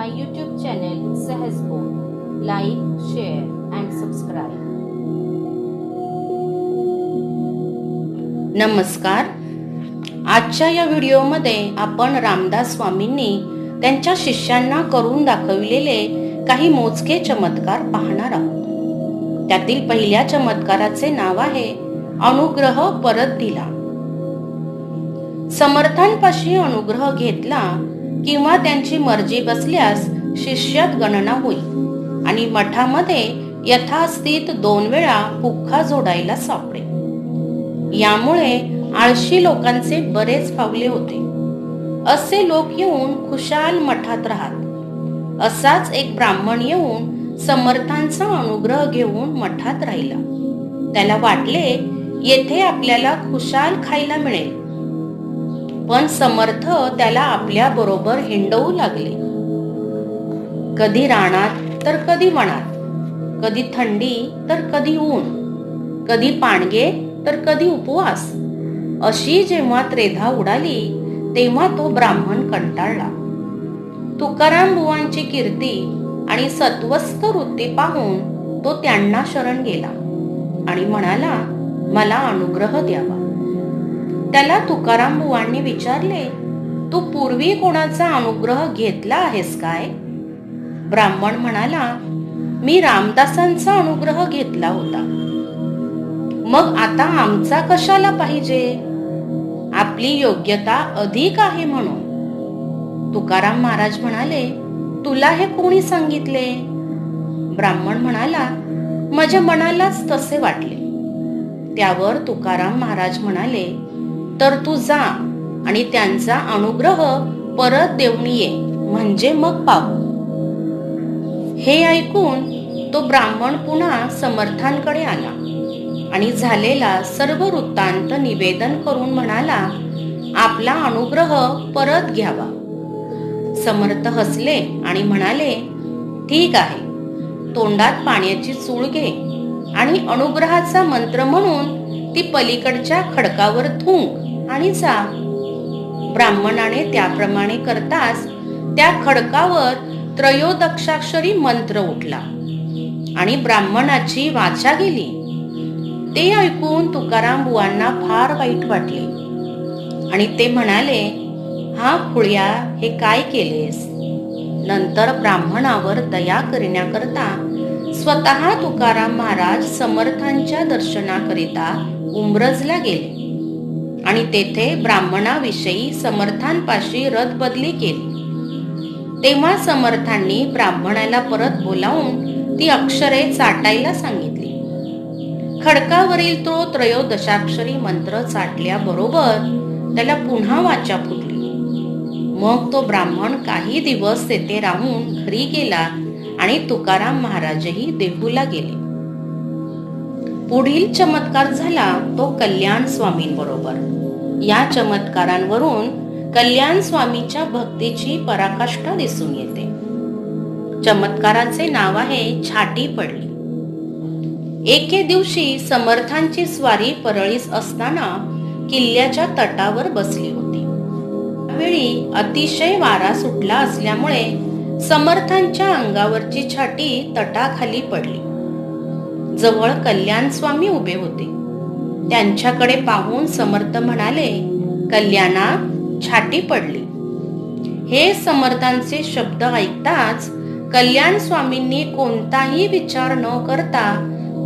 my YouTube channel Sahaj Boon. Like, share and subscribe. नमस्कार. आजच्या या व्हिडिओमध्ये आपण रामदास स्वामींनी त्यांच्या शिष्यांना करून दाखविलेले काही मोजके चमत्कार पाहणार आहोत. त्यातील पहिल्या चमत्काराचे नाव आहे अनुग्रह परत दिला. समर्थांपाशी अनुग्रह घेतला किंवा त्यांची मर्जी बसल्यास शिष्यात गणना होईल आणि मठामध्ये यथास्थित 2 वेळा पुख्खा जोडायला सापडे. यामुळे आळशी लोकांचे बरेच फावले होते. असे लोक येऊन खुशाल मठात राहत. असाच एक ब्राह्मण येऊन समर्थांचा अनुग्रह घेऊन मठात राहिला. त्याला वाटले येथे आपल्याला खुशाल खायला मिळेल, पण समर्थ त्याला आपल्या बरोबर हिंडवू लागले. कधी रानात तर कधी वनात, कधी थंडी तर कधी ऊन, कधी पाणगे तर कधी उपवास. अशी जेव्हा त्रेधा उडाली तेव्हा तो ब्राह्मण कंटाळला. तुकाराम बुवांची कीर्ती आणि सत्वस्थ वृत्ती पाहून तो त्यांना शरण गेला आणि म्हणाला, मला अनुग्रह द्यावा. त्याला तुकाराम बुवांनी विचारले, तू पूर्वी कोणाचा अनुग्रह घेतला आहेस काय? ब्राह्मण म्हणाला, मी रामदासांचा अनुग्रह घेतला होता. मग आता आमचा कशाला पाहिजे? आपली योग्यता अधिक आहे म्हणून. तुकाराम महाराज म्हणाले, तुला हे कोणी सांगितले? ब्राह्मण म्हणाला, माझ्या मनालाच तसे वाटले. त्यावर तुकाराम महाराज म्हणाले, तर तू जा आणि त्यांचा अनुग्रह परत देऊन ये, म्हणजे मग पाहू. हे ऐकून तो ब्राह्मण पुन्हा समर्थांकडे आला आणि झालेला सर्व वृत्तांत निवेदन करून म्हणाला, आपला अनुग्रह परत घ्यावा. समर्थ हसले आणि म्हणाले, ठीक आहे, तोंडात पाण्याची चूळ घे आणि अनुग्रहाचा मंत्र म्हणून ती पलीकडच्या खडकावर थुंक आणि जा. ब्राह्मणाने त्याप्रमाणे करताच त्या खडकावर त्रयोदशाक्षरी मंत्र उठला आणि ब्राह्मणाची वाचा गेली. ते ऐकून तुकाराम बुवांना फार वाईट वाटले आणि ते म्हणाले, हा खुळ्या, हे काय केलेस? नंतर ब्राह्मणावर दया करण्याकरता स्वतः तुकाराम महाराज समर्थांच्या दर्शनाकरिता उंब्रजला गेले आणि तेथे ब्राह्मणाविषयी समर्थांपाशी रदबदली केली. तेव्हा समर्थांनी ब्राह्मणाला परत बोलावून ती अक्षरे चाटायला सांगितली. खडकावरील तो त्रयोदशाक्षरी मंत्र चाटल्याबरोबर त्याला पुन्हा वाचा फुटली. मग तो ब्राह्मण काही दिवस तेथे राहून घरी गेला आणि तुकाराम महाराजही देहूला गेले. पुढील चमत्कार झाला तो कल्याण स्वामींबरोबर. या चमत्कारांवरून कल्याण स्वामीच्या भक्तीची पराकाष्ठा दिसून येते. चमत्काराचे नाव आहे छाटी पडली. एके दिवशी समर्थांची स्वारी परळीस असताना किल्ल्याच्या तटावर बसली होती. त्यावेळी अतिशय वारा सुटला असल्यामुळे समर्थांच्या अंगावरची छाटी तटाखाली पडली. जवळ कल्याण स्वामी उभे होते. त्यांच्याकडे पाहून समर्थ म्हणाले, कल्याणा, छाटी पडली. हे समर्थांचे शब्द ऐकताच कल्याण स्वामींनी कोणताही विचार न करता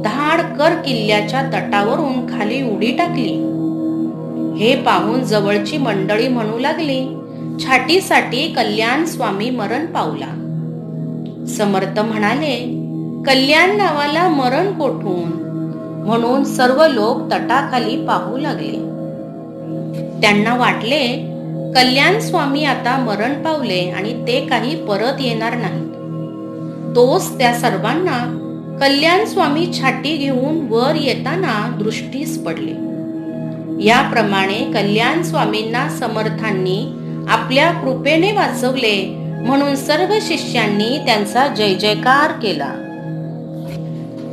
धाडकर किल्ल्याच्या तटावरून खाली उडी टाकली. हे पाहून जवळची मंडळी म्हणू लागली, छाटीसाठी कल्याण स्वामी मरण पावला. समर्थ म्हणाले, कल्याण नावाला मरण कोठून? म्हणून सर्व लोक तटाखाली पाहू लागले. त्यांना वाटले कल्याण स्वामी आता मरण पावले आणि ते काही परत येणार नाहीत. तोच त्या सर्वांना कल्याण स्वामी छाटी घेऊन वर येताना दृष्टीस पडले. याप्रमाणे कल्याण स्वामींना समर्थांनी आपल्या कृपेने वाचवले म्हणून सर्व शिष्यांनी त्यांचा जय जयकार केला.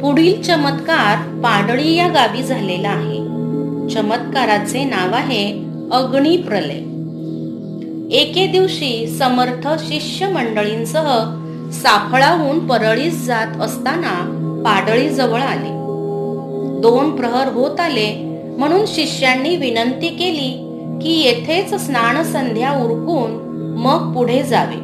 पुढील चमत्कार पाडळी या गावी झालेला आहे. चमत्काराचे नाव आहे अग्निप्रलय. एके दिवशी समर्थ शिष्य मंडळींसह साफळाहून परळीस जात असताना पाडळी जवळ आले. 2 प्रहर होत आले म्हणून शिष्यांनी विनंती केली की येथेच स्नान संध्या उरकून मग पुढे जावे.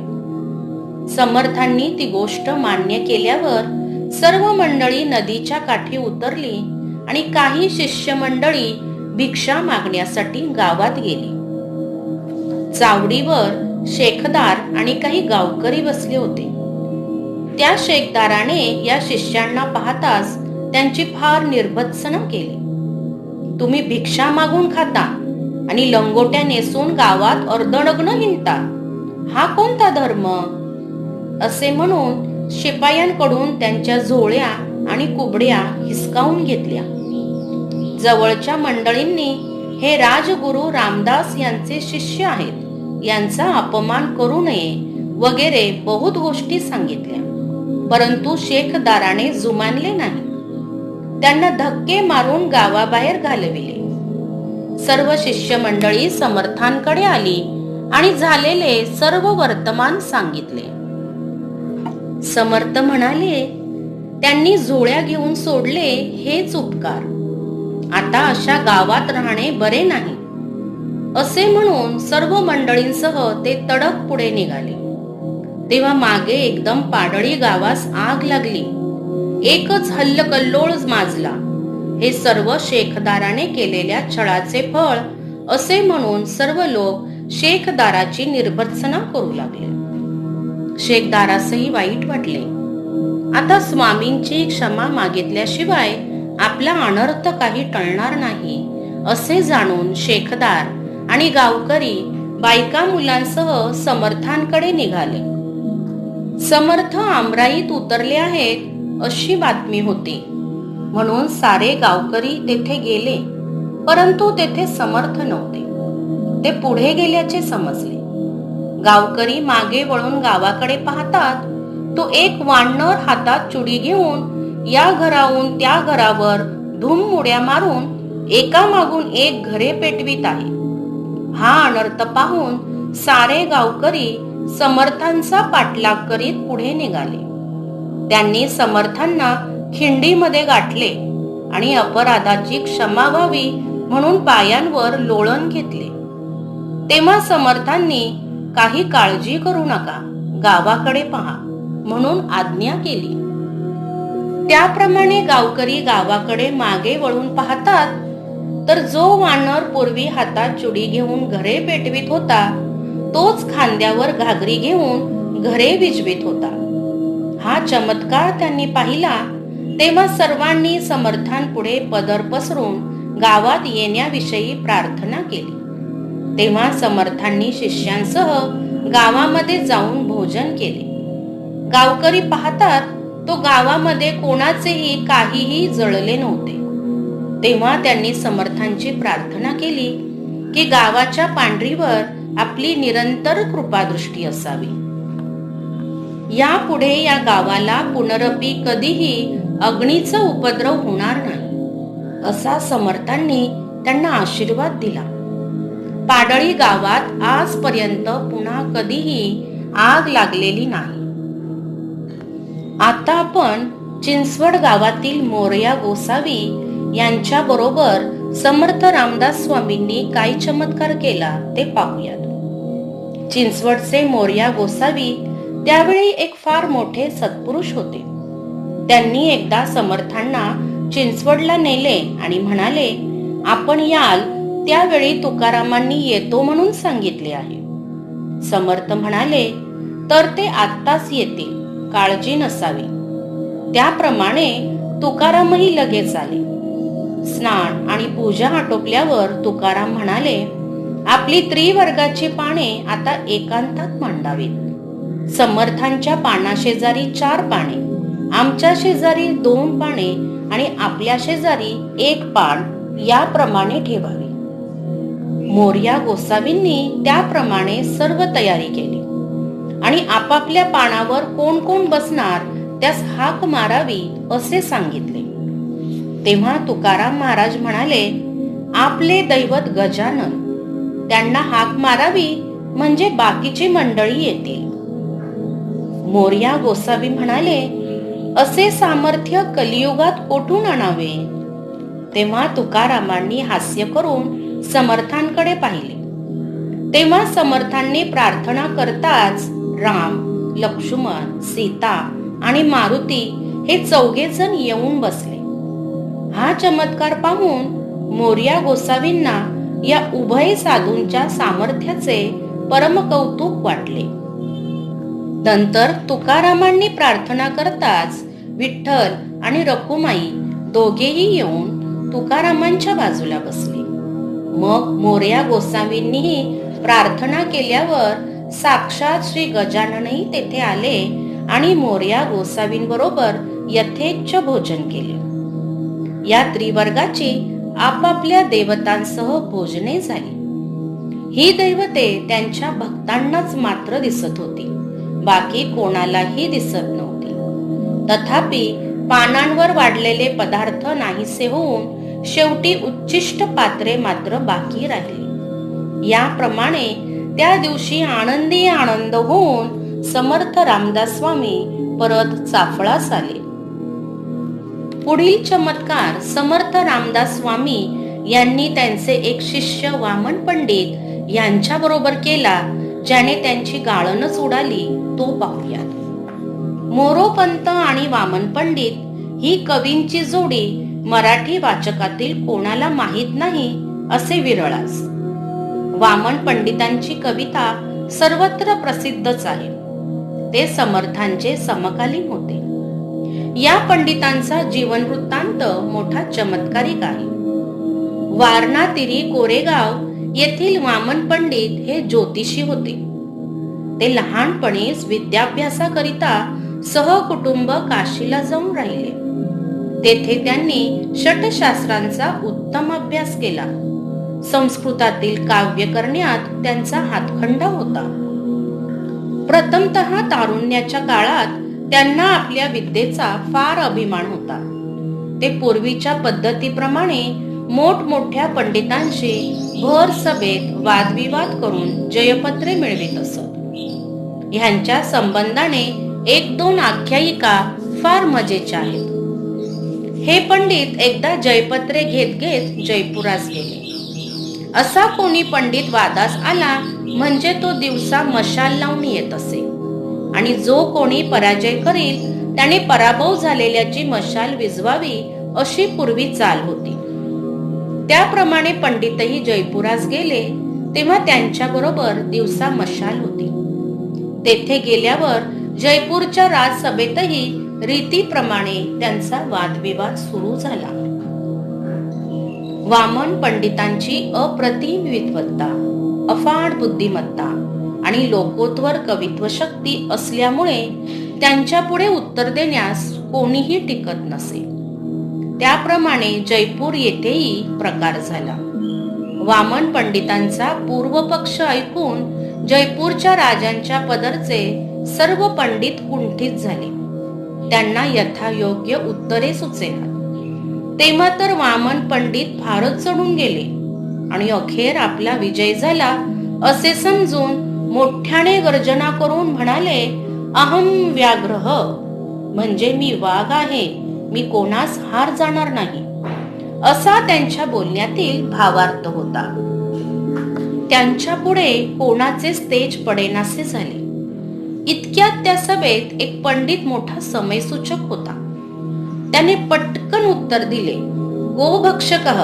समर्थांनी ती गोष्ट मान्य केल्यावर सर्व मंडळी नदीच्या काठी उतरली आणि काही शिष्य मंडळी भिक्षा मागण्यासाठी गावात गेली. चावडीवर शेखदार आणि काही गावकरी बसले होते. त्या शेखदाराने या शिष्यांना पाहताच त्यांची फार निर्भत्सना केली. तुम्ही भिक्षा मागून खाता आणि लंगोट्या नेसून गावात अर्धनग्न हिंडता, हा कोणता धर्म? असे म्हणून शिपायांकडून त्यांच्या झोळ्या आणि कुबड्या हिसकावून घेतल्या. जवळच्या मंडळींनी हे राजगुरू रामदास यांचे शिष्य आहेत, यांचा अपमान करू नये वगैरे बहुत गोष्टी सांगितल्या, परंतु शेखदाराने जुमानले नाही. त्यांना धक्के मारून गावाबाहेर घालविले. सर्व शिष्य मंडळी समर्थांकडे आली आणि झालेले सर्व वर्तमान सांगितले. समर्थ म्हणाले, त्यांनी झोळ्या घेऊन सोडले हेच उपकार, आता अशा गावात राहणे बरे नाही. असे म्हणून सर्व मंडळींसह ते तडक पुढे निघाले. तेव्हा मागे एकदम पाडळी गावास आग लागली. एकच हल्लकल्लोळ माजला. हे सर्व शेखदाराने केलेल्या छळाचे फळ असे म्हणून सर्व लोक शेखदाराची निर्भत्सना करू लागले. शेखदारासही वाईट वाटले. आता स्वामींची क्षमा मागितल्याशिवाय आपला अनर्थ काही टळणार नाही असे जाणून शेखदार आणि गावकरी बायका मुलांसह समर्थांकडे निघाले. समर्थ आमराईत उतरले आहेत अशी बातमी होती म्हणून सारे गावकरी तेथे गेले, परंतु तेथे समर्थ नव्हते. ते पुढे गेल्याचे समजले. गावकरी मागे वळून गावाकडे पाहतात तो एक वानर हातात चुडी घेऊन या घराहून त्या घरावर धूम उड्या मारून एका मागून एक घरे पेटवीत आहे. हा अनर्थ पाहून सारे गावकरी समर्थांचा पाठलाग करीत पुढे निघाले. त्यांनी समर्थांना खिंडीमध्ये गाठले आणि अपराधाची क्षमा व्हावी म्हणून पायांवर लोळण घेतले. तेव्हा समर्थांनी काही काळजी करू नका, गावाकडे पहा म्हणून आज्ञा केली. त्याप्रमाणे गावकरी गावाकडे मागे वळून पाहतात तर जो वानर पूर्वी हातात चुडी घेऊन घरे पेटवीत होता तोच खांद्यावर घागरी घेऊन घरे विझवीत होता. हा चमत्कार त्यांनी पाहिला तेव्हा सर्वांनी समर्थांपुढे पदर पसरून गावात येण्याविषयी प्रार्थना केली. तेव्हा समर्थांनी शिष्यांसह गावामध्ये जाऊन भोजन केले. गावकरी पाहतात तो गावामध्ये कोणाचेही काहीही जळले नव्हते. तेव्हा त्यांनी समर्थांची प्रार्थना केली की गावाच्या पांढरीवर आपली निरंतर कृपादृष्टी असावी. यापुढे या गावाला पुनरपी कधीही अग्नीचा उपद्रव होणार नाही असा समर्थांनी त्यांना आशीर्वाद दिला. पाडळी गावात आजपर्यंत पुन्हा कधीही आग लागलेली नाही. आता आपण चिंचवड गावातील मोरया गोसावी यांच्या बरोबर समर्थ रामदास स्वामींनी काय चमत्कार केला ते पाहूयात. चिंचवडचे मोरया गोसावी त्यावेळी एक फार मोठे सत्पुरुष होते. त्यांनी एकदा समर्थांना चिंचवडला नेले आणि म्हणाले, आपण याल त्यावेळी तुकारामांनी येतो म्हणून सांगितले आहे. समर्थ म्हणाले, तर ते आत्ताच येतील, काळजी नसावी. त्याप्रमाणे तुकारामही लगेच आले. स्नान आणि पूजा आटोपल्यावर तुकाराम म्हणाले, आपली त्रिवर्गाची पाने आता एकांतात मांडावीत. समर्थांच्या पानाशेजारी 4 पाने, आमच्या शेजारी 2 पाने आणि आपल्या शेजारी 1 पान याप्रमाणे ठेवावी. मोरया गोसावींनी त्याप्रमाणे सर्व तयारी केली आणि आपापल्या पानावर कोण कोण बसणार त्यास हाक मारावी असे सांगितले. तेव्हा तुकाराम महाराज म्हणाले, आपले दैवत गजानन, त्यांना हाक मारावी म्हणजे बाकीची मंडळी येतील. मोरया गोसावी म्हणाले, असे सामर्थ्य कलियुगात कोठून आणावे? तेव्हा तुकारामांनी हास्य करून समर्थांकडे पाहिले. तेव्हा समर्थांनी प्रार्थना करताच राम, लक्ष्मण, सीता आणि मारुती हे 4 जण येऊन बसले. हा चमत्कार पाहून मोरया गोसावींना या उभय साधूंच्या सामर्थ्याचे परमकौतुक वाटले. नंतर तुकारामांनी प्रार्थना करताच विठ्ठल आणि रखुमाई दोघेही येऊन तुकारामांच्या बाजूला बसले. मग मोरया गोसावींनीही प्रार्थना केल्यावर साक्षात श्री गजाननही तेथे आले आणि मोरया गोसावींबरोबर यथेच्छ भोजन केले. या त्रिवर्गाची आपापल्या देवतांसह भोजने झाली. ही दैवते त्यांच्या भक्तांनाच मात्र दिसत होती, बाकी कोणालाही दिसत नव्हती. तथापि पानांवर वाढलेले पदार्थ नाहीसे होऊन शेवटी उच्छिष्ट पात्रे मात्र बाकी राहिली. याप्रमाणे त्या दिवशी आनंदी आनंद होऊन समर्थ रामदास स्वामी परत चाफळास आले. पुढील चमत्कार समर्थ रामदास स्वामी यांनी त्यांचे एक शिष्य वामन पंडित यांच्या बरोबर केला, ज्याने त्यांची गाळणच उडाली, तो पाहूयात. मोरोपंत आणि वामन पंडित ही कवींची जोडी मराठी वाचकातील कोणाला माहीत नाही असे विरळाच. वामन पंडितांची कविता सर्वत्र प्रसिद्धच आहे. ते समर्थांचे समकालीन होते. या पंडितांचा जीवन वृत्तांत मोठा चमत्कारिक आहे. वारणा तिरी कोरेगाव येथील वामन पंडित हे ज्योतिषी होते. ते लहानपणीच विद्याभ्यासाकरिता सहकुटुंब काशीला जाऊन राहिले. तेथे त्यांनी षटशास्त्रांचा उत्तम अभ्यास केला. संस्कृतातील काव्य करण्यात त्यांचा हातखंडा होता. प्रथमतः तारुण्याच्या काळात त्यांना आपल्या विद्येचा फार अभिमान होता. ते पूर्वीच्या पद्धतीप्रमाणे मोठमोठ्या पंडितांशी भर सभेत वादविवाद करून जयपत्रे मिळवित असत. ह्यांच्या संबंधाने 1-2 आख्यायिका फार मजेच्या आहेत. हे पंडित एकदा जयपत्रे घेत घेत जयपुरास गेले. असा कोणी पंडित वादास आला म्हणजे तो दिवसा मशाल लावून येत असे आणि जो कोणी पराजय करील त्याने पराभव झालेल्याची मशाल विझवावी अशी पूर्वी चाल होती. त्याप्रमाणे पंडितही जयपुरास गेले. तेव्हा त्यांच्या बरोबर दिवसा मशाल होती. तेथे गेल्यावर जयपूरच्या राजसभेतही रीतीप्रमाणे त्यांचा वादविवाद सुरू झाला. वामन पंडितांची अप्रतिम विद्वत्ता, अफाट बुद्धिमत्ता आणि लोकोत्तर कवित्व शक्ती असल्यामुळे त्यांच्या पुढे उत्तर देण्यास कोणीही टिकत नसे. त्याप्रमाणे जयपूर येथेही प्रकार झाला. वामन पंडितांचा पूर्व पक्ष ऐकून जयपूरच्या राजांच्या पदरचे सर्व पंडित कुंठित झाले. त्यांना यथायोग्य उत्तरे सुचेना. तेव्हा तर वामन पंडित फारच चढून गेले आणि अखेर आपला विजय झाला असे समजून मोठ्याने गर्जना करून म्हणाले, अहम व्याघ्रः, म्हणजे मी वाघ आहे, मी कोणास हार जाणार नाही, असा त्यांच्या बोलण्यातील भावार्थ होता. त्यांच्या पुढे कोणाचेच तेज पडेनासे झाले. इतक्यात त्या सभेत एक पंडित मोठा समयसूचक होता. त्याने पटकन उत्तर दिले, गोभक्षकः.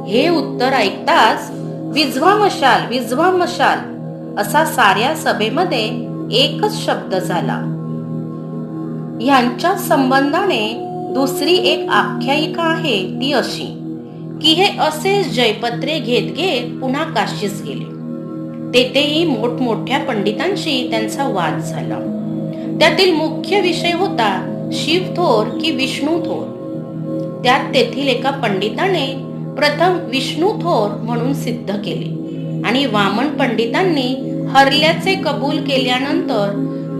हे उत्तर ऐकताच विझवा मशाल, विझवा मशाल असा साऱ्या सभेमध्ये एकच शब्द झाला. यांच्या संबंधाने दुसरी एक आख्यायिका आहे ती अशी की हे असेच जयपत्रे घेत घेत पुन्हा काशीस गेले. तेथेही मोठमोठ्या पंडितांशी त्यांचा वाद झाला. त्यातील मुख्य विषय होता शिव थोर की विष्णू थोर. त्यात तेथील एका पंडिताने प्रथम विष्णू थोर म्हणून सिद्ध केले आणि वामन पंडितांनी हरल्याचे कबूल केल्यानंतर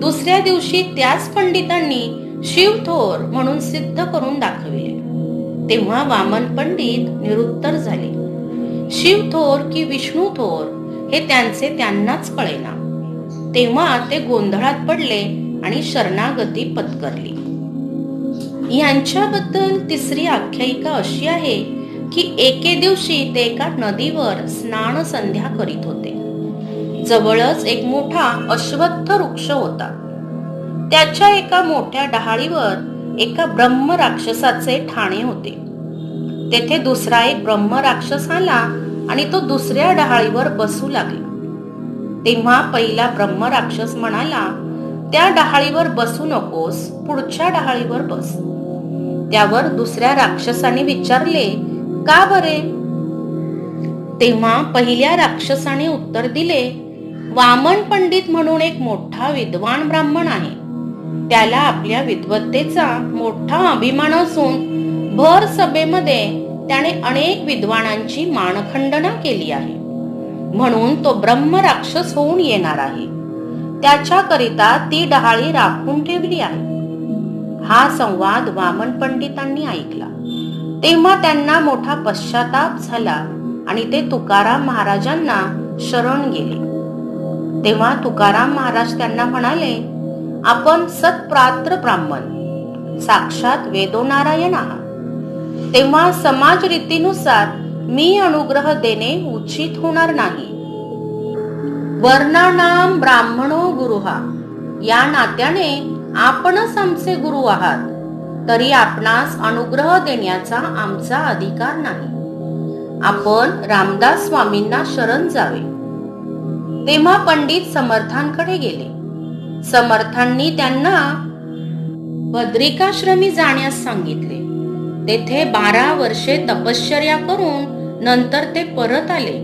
दुसऱ्या दिवशी त्याच पंडितांनी शिव थोर म्हणून सिद्ध करून दाखविले. तेव्हा वामन पंडित निरुत्तर झाले. शिव थोर की विष्णू थोर हे त्यांचे त्यांनाच कळेना. तेव्हा ते गोंधळात पडले आणि शरणागती पत्करली. यांच्याबद्दल तिसरी आख्यायिका अशी आहे की एके दिवशी ते एका नदीवर स्नान संध्या करीत होते. जवळच एक मोठा अश्वत्थ वृक्ष होता. त्याच्या एका मोठ्या डहाळीवर एका ब्रह्म राक्षसाचे ठाणे होते. तेथे दुसरा एक ब्रह्म राक्षस आला आणि तो दुसऱ्या डहाळीवर बसू लागला. तेव्हा पहिला ब्रह्म राक्षस म्हणाला, त्या डहाळीवर बसू नकोस, पुढच्या डहाळीवर बस. त्यावर दुसऱ्या राक्षसाने विचारले, का बरे? तेव्हा पहिल्या राक्षसाने उत्तर दिले, वामन पंडित म्हणून एक मोठा विद्वान ब्राह्मण आहे. त्याला आपल्या विद्वत्तेचा मोठा अभिमान असून भर सभेमध्ये त्याने अनेक विद्वानांची मानखंडना केली आहे. म्हणून तो ब्रह्म राक्षस होऊन येणार आहे. त्याच्याकरिता ती डहाळी राखून ठेवली आहे. हा संवाद वामन पंडितांनी ऐकला. तेव्हा त्यांना मोठा पश्चाताप झाला आणि ते तुकाराम महाराजांना शरण गेले. तेव्हा तुकाराम महाराज त्यांना म्हणाले, आपण सत्प्रात्र ब्राह्मण, साक्षात वेदोनारायण आहात. तेव्हा समाज रीतीनुसार मी अनुग्रह देणे उचित होणार नाही. वर्णानाम ब्राह्मणो गुरुहा, या नात्याने आपणच आमचे गुरु आहात, तरी आपणास अनुग्रह देण्याचा आमचा अधिकार नाही. आपण रामदास स्वामींना शरण जावे. तेव्हा पंडित समर्थांकडे गेले. समर्थांनी त्यांना बद्रिकाश्रमी जाण्यास सांगितले. तेथे 12 वर्षे तपश्चर्या करून नंतर ते परत आले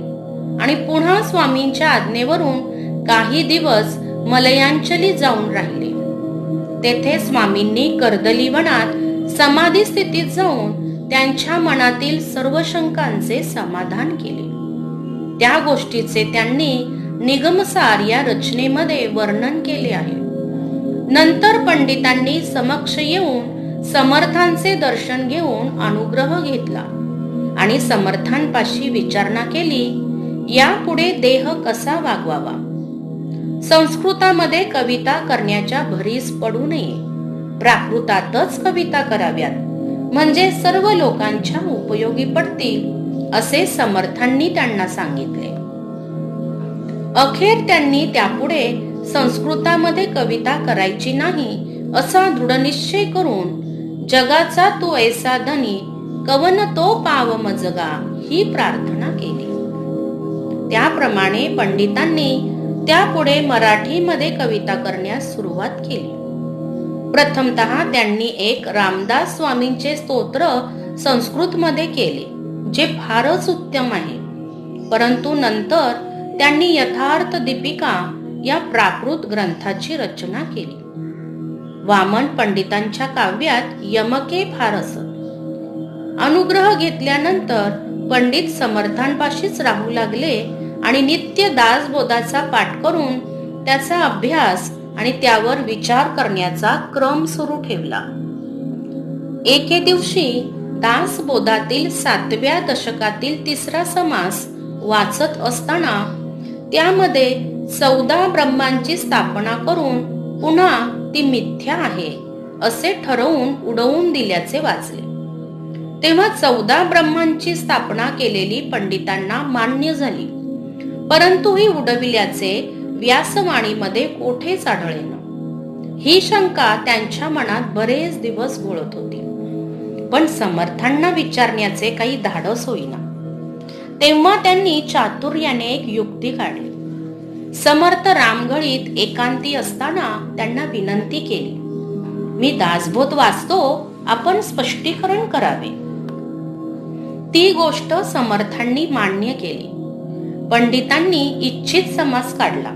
आणि पुन्हा स्वामींच्या आज्ञेवरून काही दिवस मलयांचली जाऊन राहिले. तेथे स्वामींनी कर्दलीवनात समाधी स्थितीत जाऊन त्यांच्या मनातील सर्व शंकांचे समाधान केले. त्या गोष्टीचे त्यांनी निगमसार या रचनेमध्ये वर्णन केले आहे. नंतर पंडितांनी समक्ष येऊन समर्थांचे दर्शन घेऊन अनुग्रह घेतला आणि समर्थांपाशी विचारणा केली, यापुढे देह कसा वागवावा. संस्कृतामध्ये कविता करण्याच्या भरीस पडू नये, प्राकृतातच कविता कराव्यात, म्हणजे सर्व लोकांच्या उपयोगी पडतील, असे समर्थांनी त्यांना सांगितले. अखेर त्यांनी त्यापुढे संस्कृतामध्ये कविता करायची नाही असा दृढनिश्चय करून जगाचा तू ऐसा धनी कवन तो पाव मजगा ही प्रार्थना केली. त्याप्रमाणे पंडितांनी त्यापुढे मराठीमध्ये कविता करण्यास सुरुवात केली. प्रथमतः त्यांनी एक रामदास स्वामींचे स्तोत्र संस्कृतमध्ये केले, जे फारच उत्तम आहे. परंतु नंतर त्यांनी यथार्थ दीपिका या प्राकृत ग्रंथाची रचना केली. वामन पंडितांच्या काव्यात यमके फार असत. अनुग्रह घेतल्यानंतर पंडित समर्थांपाशीच राहू लागले आणि नित्य दासबोधाचा पाठ करून त्याचा अभ्यास आणि त्यावर विचार करण्याचा क्रम सुरू ठेवला. एके दिवशी दासबोधातील 7व्या दशकातील 3रा समास वाचत असताना त्यामध्ये 14 ब्रह्मांची स्थापना करून पुन्हा ती मिथ्या आहे असे ठरवून उडवून दिल्याचे वाचले. तेव्हा 14 ब्रह्मांची स्थापना केलेली पंडितांना मान्य झाली, परंतु ही उडविल्याचे व्यासवाणीमध्ये कोठेच आढळेना. ही शंका त्यांच्या मनात बरेच दिवस घोळत होती, पण समर्थांना विचारण्याचे काही धाडस होईना. तेव्हा त्यांनी चातुर्याने एक युक्ती काढली. समर्थ रामगळीत एकांती असताना त्यांना विनंती केली, मी दासबोध वाचतो, आपण स्पष्टीकरण करावे. ती गोष्ट समर्थांनी मान्य केली. पंडितांनी इच्छित समास काढला.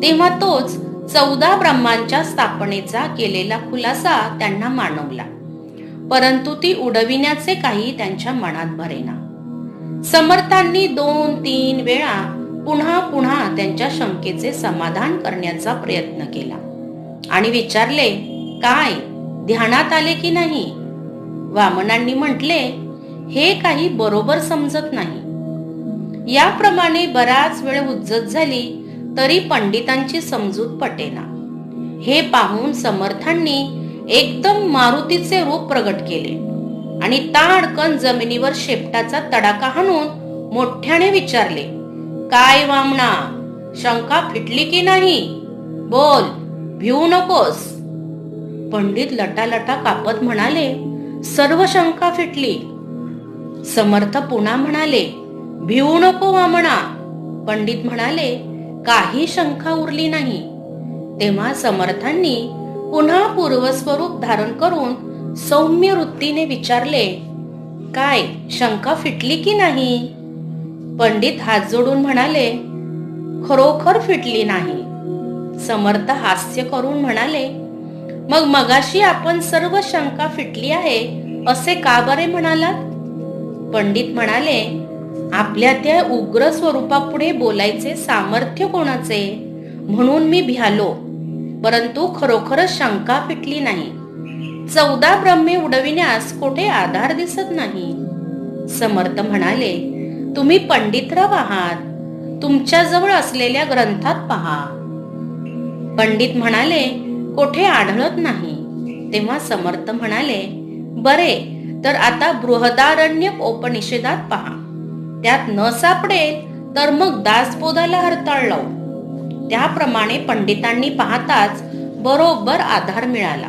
तेव्हा तोच 14 ब्रह्मांच्या स्थापनेचा केलेला खुलासा त्यांना मानवला, परंतु ती उडविण्याचे काही त्यांच्या मनात भरेना. समर्थांनी 2-3 वेळा पुन्हा पुन्हा त्यांच्या शंकेचे समाधान करण्याचा प्रयत्न केला आणि विचारले, काय ध्यानात आले की नाही? वामनांनी म्हटले, हे काही बरोबर समजत नाही. याप्रमाणे बराच वेळ उज्जत झाली तरी पंडितांची समजूत पटेना. हे पाहून समर्थांनी एकदम मारुतीचे रूप प्रगट केले आणि ताडकन जमिनीवर शेपटाचा तडाखा हाणून मोठ्याने विचारले, काय वामना, शंका फिटली की नाही? बोल, भिवू नकोस. पंडित लटालटा कापत म्हणाले, सर्व शंका फिटली. समर्थ पुन्हा म्हणाले, भिवू नको वामना. पंडित म्हणाले, काही शंका उरली नाही. तेव्हा समर्थांनी पुन्हा पूर्वस्वरूप धारण करून सौम्य वृत्तीने विचारले, काय शंका फिटली की नाही? पंडित हात जोडून म्हणाले, खरोखर फिटली नाही. समर्थ हास्य करून म्हणाले, मग मगाशी आपण सर्व शंका फिटली आहे असे का बरे म्हणालात? पंडित म्हणाले, आपल्या त्या उग्र स्वरूपापुढे बोलायचे सामर्थ्य कोणाचे म्हणून मी भ्यालो, परंतु खरोखरच शंका फिटली नाही. 14 ब्रह्मे उडविण्यास कोठे आधार दिसत नाही. समर्थ म्हणाले, तुम्ही पंडितराव आहात, तुमच्याजवळ असलेल्या ग्रंथात पहा. पंडित म्हणाले, कोठे आढळत नाही. तेव्हा समर्थ म्हणाले, बरे, तर आता बृहदारण्यक उपनिषदात पहा. त्यात न सापडेल तर मग दासबोधाला हरताळ लावू. त्याप्रमाणे पंडितांनी पाहताच बरोबर आधार मिळाला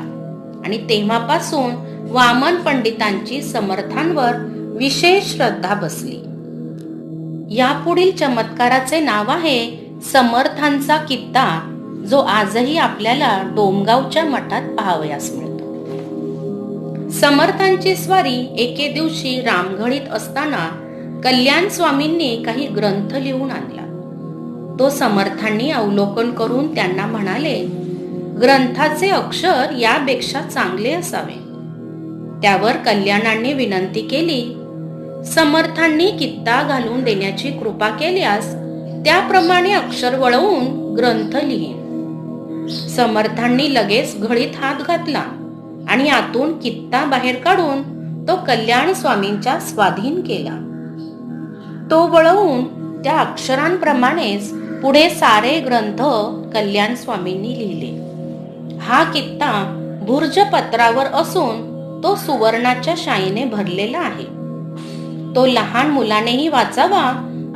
आणि तेव्हापासून वामन पंडितांची समर्थांवर विशेष श्रद्धा बसली. यापुढील चमत्काराचे नाव आहे समर्थांचा कित्ता, जो आजही आपल्याला डोमगावच्या मठात पाहावयास मिळतो. समर्थांची स्वारी एके दिवशी रामगढीत असताना कल्याण स्वामींनी काही ग्रंथ लिहून आणला. तो समर्थांनी अवलोकन करून त्यांना म्हणाले, ग्रंथाचे अक्षर यापेक्षा चांगले असावे. त्यावर कल्याणांनी विनंती केली, समर्थांनी कित्ता घालून देण्याची कृपा केल्यास त्याप्रमाणे अक्षर वळवून ग्रंथ लिहीन. समर्थांनी लगेच घडीत हात घातला आणि आतून कित्ता बाहेर काढून तो कल्याण स्वामींच्या स्वाधीन केला. तो वळवून त्या अक्षरांप्रमाणेच पुढे सारे ग्रंथ कल्याण स्वामींनी लिहिले. हा कित्ता भुर्जपत्रावर असून तो सुवर्णाच्या शाईने भरलेला आहे. तो लहान मुलानेही वाचावा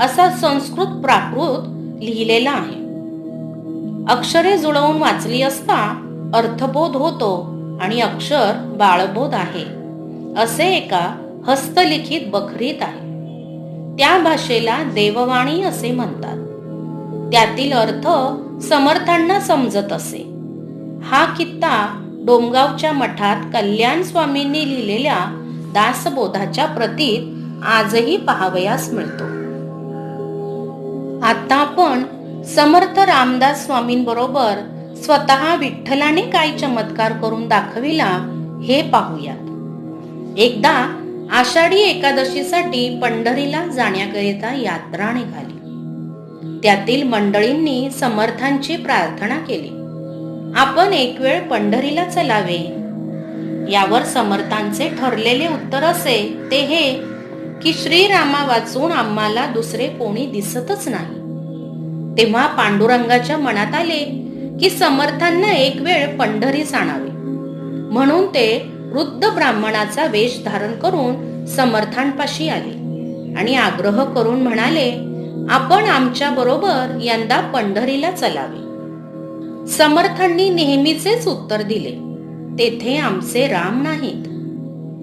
असा संस्कृत प्राकृत लिहिलेला आहे. अक्षरे जुळवून वाचली असता अर्थबोध होतो आणि अक्षर बाळबोध आहे असे एका हस्तलिखित बखरीत आहे. त्या भाषेला देववाणी असे म्हणतात. त्यातील अर्थ समर्थांना समजत असे. हा कित्ता डोमगावच्या मठात कल्याण स्वामींनी लिहिलेल्या दासबोधाच्या प्रतीत आजही पाहावयास मिळतो. आता आपण समर्थ रामदास स्वामींबरोबर स्वतः विठ्ठलाने काय चमत्कार करून दाखविला हे पाहूयात. एकदा आषाढी एकादशीसाठी पंढरीला जाण्याकरिता यात्रा निघाली. त्यातील मंडळींनी समर्थांची प्रार्थना केली, आपण एक वेळ पंढरीला चलावे. यावर समर्थांचे ठरलेले उत्तर असे ते हे की श्रीरामा वाचून आम्हाला दुसरे कोणी दिसतच नाही. तेव्हा पांडुरंगाच्या मनात आले की समर्थांना एक वेळ पंढरीस आणावे. म्हणून ते वृद्ध ब्राह्मणाचा वेश धारण करून समर्थांपाशी आले आणि आग्रह करून म्हणाले, आपण आमच्या बरोबर यंदा पंढरीला चलावे. समर्थांनी नेहमीचेच उत्तर दिले, तेथे आमचे राम नाहीत.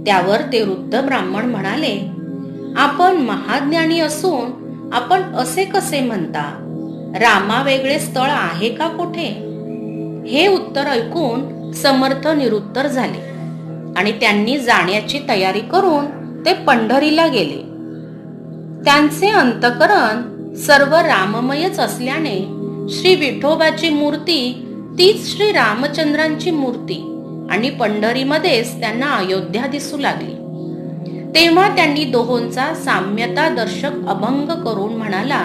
त्यावर ते वृद्ध ब्राह्मण म्हणाले, आपण महाज्ञानी असून आपण असे कसे म्हणता? रामा वेगळे स्थळ आहे का कोठे? हे उत्तर ऐकून समर्थ निरुत्तर झाले आणि त्यांनी जाण्याची तयारी करून ते पंढरीला गेले. त्यांचे अंतकरण सर्व राममयच असल्याने श्री विठोबाची मूर्ती तीच श्री रामचंद्रांची मूर्ती आणि पंढरीमध्येच त्यांना अयोध्या दिसू लागली. तेव्हा त्यांनी दोहोंचा साम्यता दर्शक अभंग करून म्हणाला,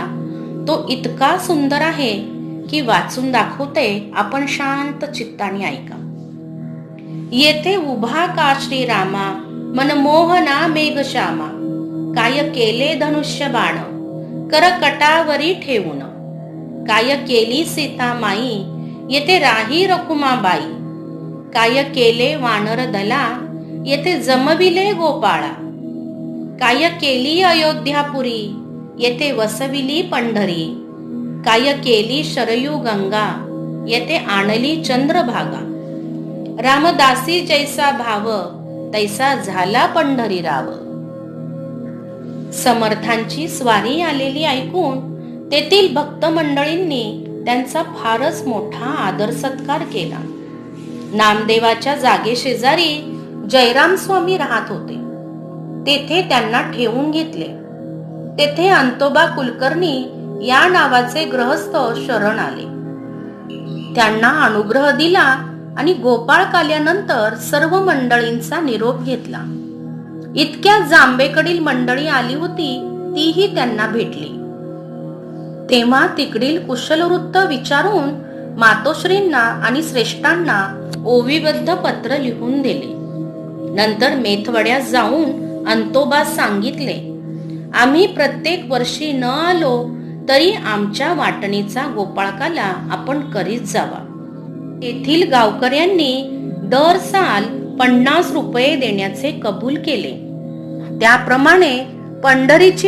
तो इतका सुंदर आहे की वाचून दाखवते, आपण शांत चित्ताने ऐका. येथे उभा का श्रीरामा, मनमोहना मेघश्यामा, काय केले धनुष्य बाण, करकटावरी ठेवून. काय केली सीता माई, येथे राही रखुमाबाई. काय केले वानर दला, येथे जमविले गोपाळा. काय केली अयोध्यापुरी, येथे वसविली पंढरी. काय केली शरयू गंगा, येथे आणली चंद्रभागा. रामदासी जैसा भाव, तैसा झाला पंढरी राव. समर्थांची स्वारी आलेली ऐकून तेथील भक्त मंडळींनी त्यांचा फारच मोठा आदर सत्कार केला. नामदेवाच्या जागेशेजारी जयराम स्वामी राहत होते. तेथे त्यांना ठेवून घेतले. तेथे अंतोबा कुलकर्णी या नावाचे गृहस्थ शरण आले. त्यांना अनुग्रह दिला आणि गोपाळ काल्यानंतर सर्व मंडळींचा निरोप घेतला. इतक्या जांभेकडील मंडळी आली होती, तीही त्यांना भेटली. तेव्हा तिकडील कुशलवृत्त विचारून मातोश्रींना आणि श्रेष्ठांना ओवीबद्ध पत्र लिहून दिले. नंतर मेथवड्यात जाऊन अंतोबास सांगितले, आम्ही प्रत्येक वर्षी न आलो तरी आमच्या वाटणीचा गोपाळकाला आपण करीत जावा. येथील गावकऱ्यांनी दर साल 50 रुपये देण्याचे कबूल केले. त्याप्रमाणे पंढरीची